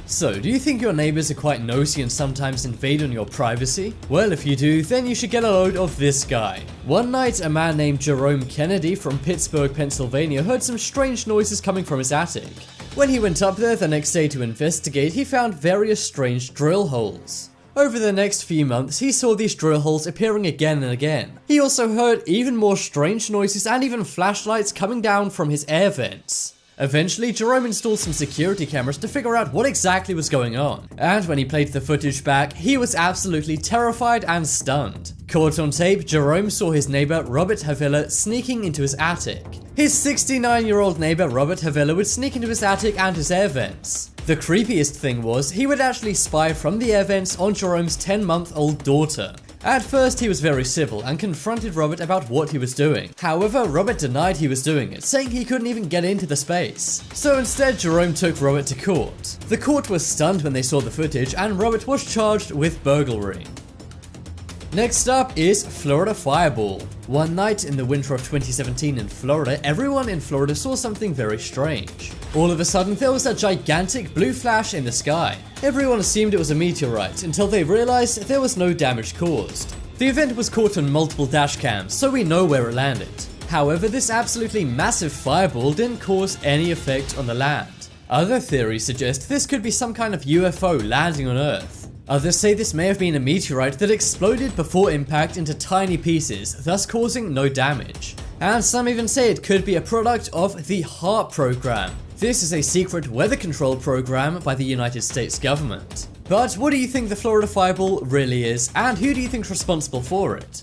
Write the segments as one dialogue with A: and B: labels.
A: So, do you think your neighbors are quite nosy and sometimes invade on your privacy? Well, if you do, then you should get a load of this guy. One night, a man named Jerome Kennedy from Pittsburgh, Pennsylvania heard some strange noises coming from his attic. When he went up there the next day to investigate, he found various strange drill holes. Over the next few months, he saw these drill holes appearing again and again. He also heard even more strange noises and even flashlights coming down from his air vents. Eventually, Jerome installed some security cameras to figure out what exactly was going on, and when he played the footage back, he was absolutely terrified and stunned. Caught on tape, Jerome saw his neighbor Robert Havilla sneaking into his attic. His 69-year-old neighbor Robert Havilla would sneak into his attic and his air vents. The creepiest thing was, he would actually spy from the air vents on Jerome's 10-month-old daughter. At first, he was very civil and confronted Robert about what he was doing. However, Robert denied he was doing it, saying he couldn't even get into the space. So instead, Jerome took Robert to court. The court was stunned when they saw the footage, and Robert was charged with burglary. Next up is Florida Fireball. One night in the winter of 2017 in Florida, everyone in Florida saw something very strange. All of a sudden, there was a gigantic blue flash in the sky. Everyone assumed it was a meteorite until they realized there was no damage caused. The event was caught on multiple dash cams, so we know where it landed. However, this absolutely massive fireball didn't cause any effect on the land. Other theories suggest this could be some kind of UFO landing on Earth. Others say this may have been a meteorite that exploded before impact into tiny pieces, thus causing no damage. And some even say it could be a product of the HAARP program. This is a secret weather control program by the United States government. But what do you think the Florida Fireball really is, and who do you think is responsible for it?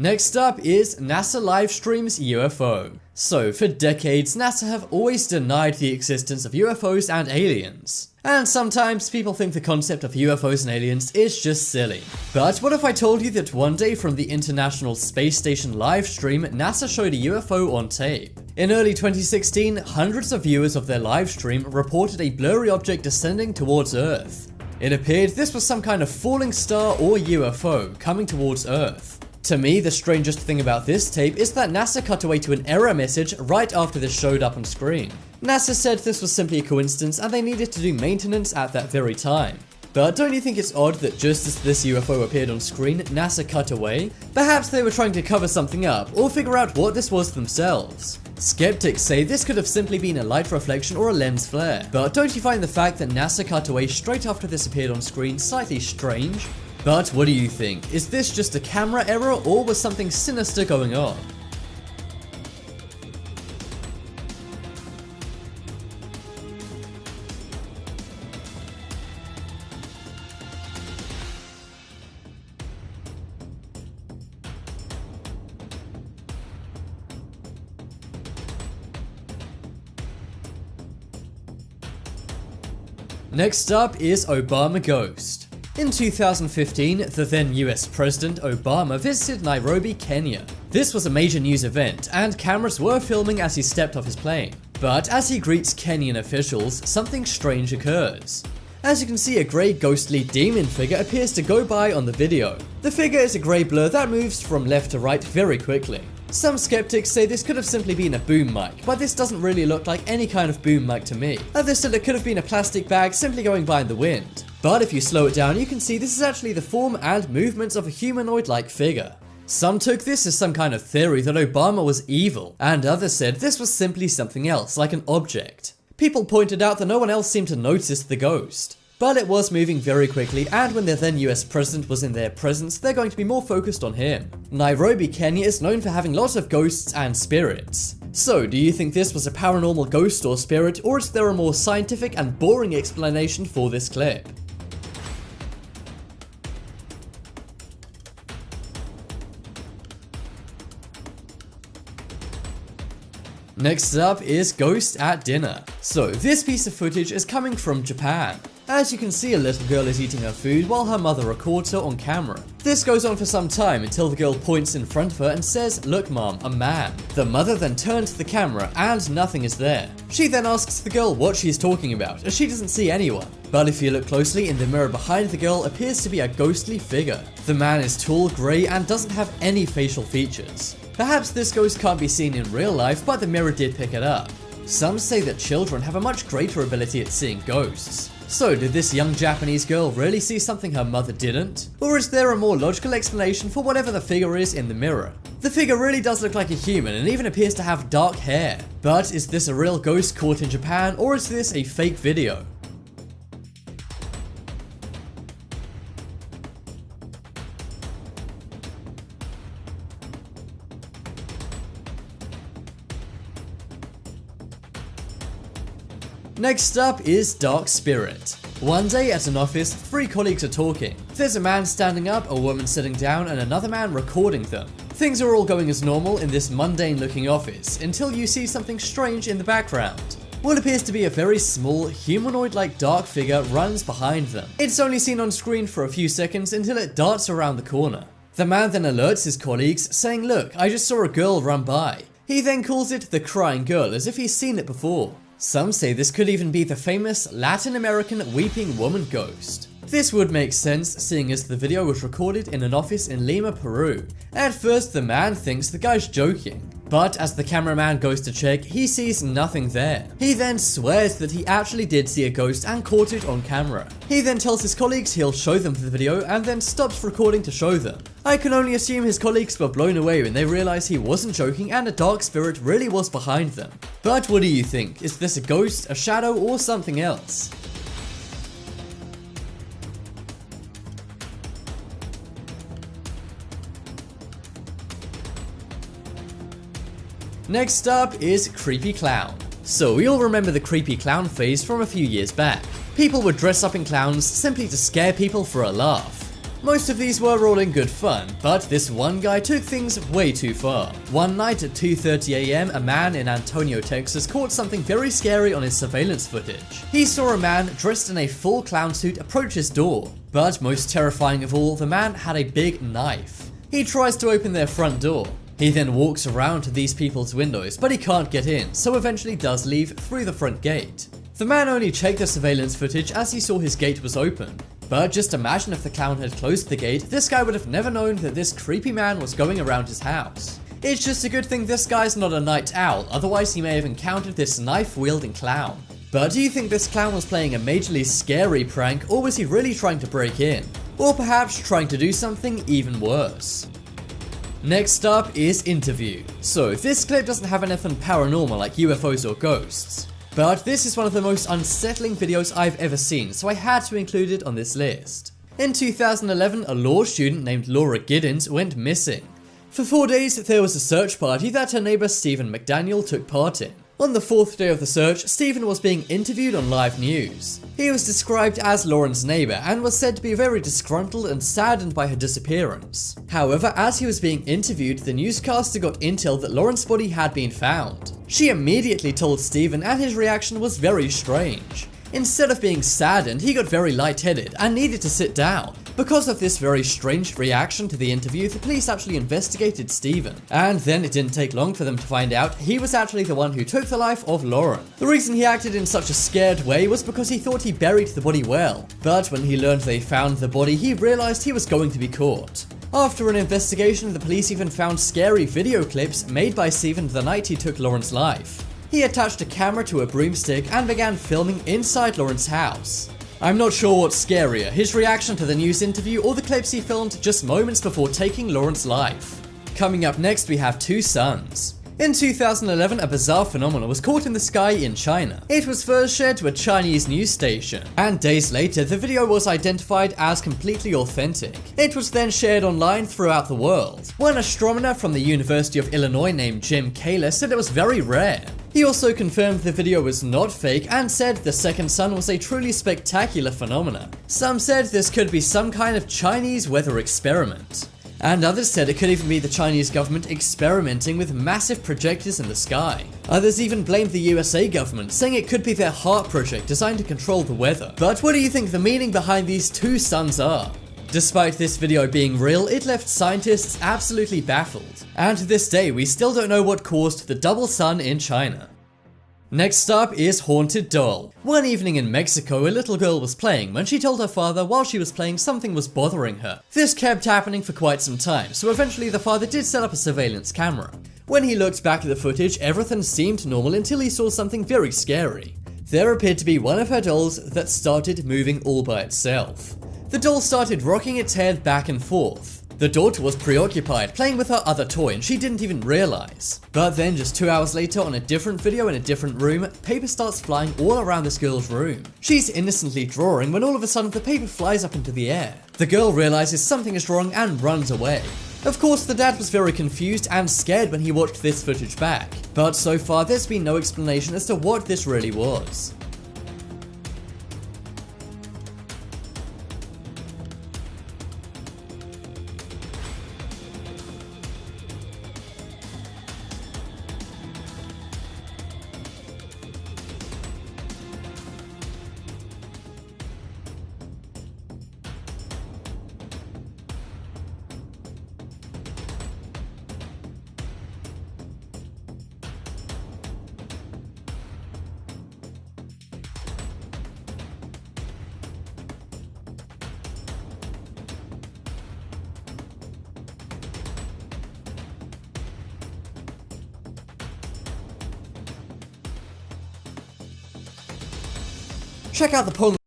A: Next up is NASA live streams UFO. So, for decades, NASA have always denied the existence of UFOs and aliens. And sometimes people think the concept of UFOs and aliens is just silly. But what if I told you that one day from the International Space Station live stream, NASA showed a UFO on tape? In early 2016, hundreds of viewers of their live stream reported a blurry object descending towards Earth. It appeared this was some kind of falling star or UFO coming towards Earth. To me, the strangest thing about this tape is that NASA cut away to an error message right after this showed up on screen. NASA said this was simply a coincidence and they needed to do maintenance at that very time. But don't you think it's odd that just as this UFO appeared on screen, NASA cut away? Perhaps they were trying to cover something up or figure out what this was themselves. Skeptics say this could have simply been a light reflection or a lens flare. But don't you find the fact that NASA cut away straight after this appeared on screen slightly strange? But what do you think? Is this just a camera error or was something sinister going on? Next up is Obama Ghost. In 2015, the then US President Obama visited Nairobi, Kenya. This was a major news event, and cameras were filming as he stepped off his plane. But as he greets Kenyan officials, something strange occurs. As you can see, a grey ghostly demon figure appears to go by on the video. The figure is a grey blur that moves from left to right very quickly. Some skeptics say this could have simply been a boom mic, but this doesn't really look like any kind of boom mic to me. Others said it could have been a plastic bag simply going by in the wind. But if you slow it down, you can see this is actually the form and movements of a humanoid-like figure. Some took this as some kind of theory that Obama was evil, and others said this was simply something else, like an object. People pointed out that no one else seemed to notice the ghost. But it was moving very quickly, and when the then US president was in their presence, they're going to be more focused on him. Nairobi, Kenya is known for having lots of ghosts and spirits. So, do you think this was a paranormal ghost or spirit, or is there a more scientific and boring explanation for this clip? Next up is Ghost at Dinner. So, this piece of footage is coming from Japan. As you can see, a little girl is eating her food while her mother records her on camera. This goes on for some time until the girl points in front of her and says, "Look mom, a man." The mother then turns to the camera and nothing is there. She then asks the girl what she's talking about, as she doesn't see anyone. But if you look closely, in the mirror behind the girl appears to be a ghostly figure. The man is tall, grey, and doesn't have any facial features. Perhaps this ghost can't be seen in real life, but the mirror did pick it up. Some say that children have a much greater ability at seeing ghosts. So did this young Japanese girl really see something her mother didn't? Or is there a more logical explanation for whatever the figure is in the mirror? The figure really does look like a human and even appears to have dark hair. But is this a real ghost caught in Japan, or is this a fake video? Next up is Dark Spirit. One day at an office, 3 colleagues are talking. There's a man standing up, a woman sitting down, and another man recording them. Things are all going as normal in this mundane looking office until you see something strange in the background. What appears to be a very small, humanoid-like dark figure runs behind them. It's only seen on screen for a few seconds until it darts around the corner. The man then alerts his colleagues, saying, "Look, I just saw a girl run by." He then calls it the crying girl, as if he's seen it before. Some say this could even be the famous Latin American weeping woman ghost. This would make sense, seeing as the video was recorded in an office in Lima, Peru. At first, the man thinks the guy's joking, but as the cameraman goes to check, he sees nothing there. He then swears that he actually did see a ghost and caught it on camera. He then tells his colleagues he'll show them the video and then stops recording to show them. I can only assume his colleagues were blown away when they realized he wasn't joking and a dark spirit really was behind them. But what do you think? Is this a ghost, a shadow, or something else? Next up is Creepy Clown. So we all remember the creepy clown phase from a few years back. People would dress up in clowns simply to scare people for a laugh. Most of these were all in good fun, but this one guy took things way too far. One night at 2:30 AM, a man in Antonio, Texas caught something very scary on his surveillance footage. He saw a man dressed in a full clown suit approach his door. But most terrifying of all, the man had a big knife. He tries to open their front door. He then walks around to these people's windows, but he can't get in, so eventually does leave through the front gate. The man only checked the surveillance footage as he saw his gate was open. But just imagine if the clown had closed the gate, this guy would have never known that this creepy man was going around his house. It's just a good thing this guy's not a night owl, otherwise he may have encountered this knife-wielding clown. But do you think this clown was playing a majorly scary prank, or was he really trying to break in? Or perhaps trying to do something even worse? Next up is Interview. So this clip doesn't have anything paranormal like UFOs or ghosts, but this is one of the most unsettling videos I've ever seen, so I had to include it on this list. In 2011, a law student named Laura Giddens went missing. For 4 days, there was a search party that her neighbor Stephen McDaniel took part in. On the 4th day of the search, Stephen was being interviewed on live news. He was described as Lauren's neighbor and was said to be very disgruntled and saddened by her disappearance. However, as he was being interviewed, the newscaster got intel that Lauren's body had been found. She immediately told Stephen, and his reaction was very strange. Instead of being saddened, he got very lightheaded and needed to sit down. Because of this very strange reaction to the interview, the police actually investigated Stephen. And then it didn't take long for them to find out he was actually the one who took the life of Lauren. The reason he acted in such a scared way was because he thought he buried the body well. But when he learned they found the body, he realized he was going to be caught. After an investigation, the police even found scary video clips made by Stephen the night he took Lauren's life. He attached a camera to a broomstick and began filming inside Lauren's house. I'm not sure what's scarier, his reaction to the news interview or the clips he filmed just moments before taking Lauren's life. Coming up next, we have two suns. In 2011, a bizarre phenomenon was caught in the sky in China. It was first shared to a Chinese news station, and days later, the video was identified as completely authentic. It was then shared online throughout the world. One astronomer from the University of Illinois named Jim Kaler said it was very rare. He also confirmed the video was not fake and said the second sun was a truly spectacular phenomenon. Some said this could be some kind of Chinese weather experiment. And others said it could even be the Chinese government experimenting with massive projectors in the sky. Others even blamed the USA government, saying it could be their HART project designed to control the weather. But what do you think the meaning behind these two suns are? Despite this video being real, it left scientists absolutely baffled. And to this day, we still don't know what caused the double sun in China. Next up is Haunted Doll. One evening in Mexico, a little girl was playing when she told her father while she was playing something was bothering her. This kept happening for quite some time, so eventually the father did set up a surveillance camera. When he looked back at the footage, everything seemed normal until he saw something very scary. There appeared to be one of her dolls that started moving all by itself. The doll started rocking its head back and forth. The daughter was preoccupied playing with her other toy and she didn't even realize. But then just 2 hours later, on a different video in a different room, paper starts flying all around this girl's room. She's innocently drawing when all of a sudden the paper flies up into the air. The girl realizes something is wrong and runs away. Of course, the dad was very confused and scared when he watched this footage back. But so far there's been no explanation as to what this really was. Check out the poem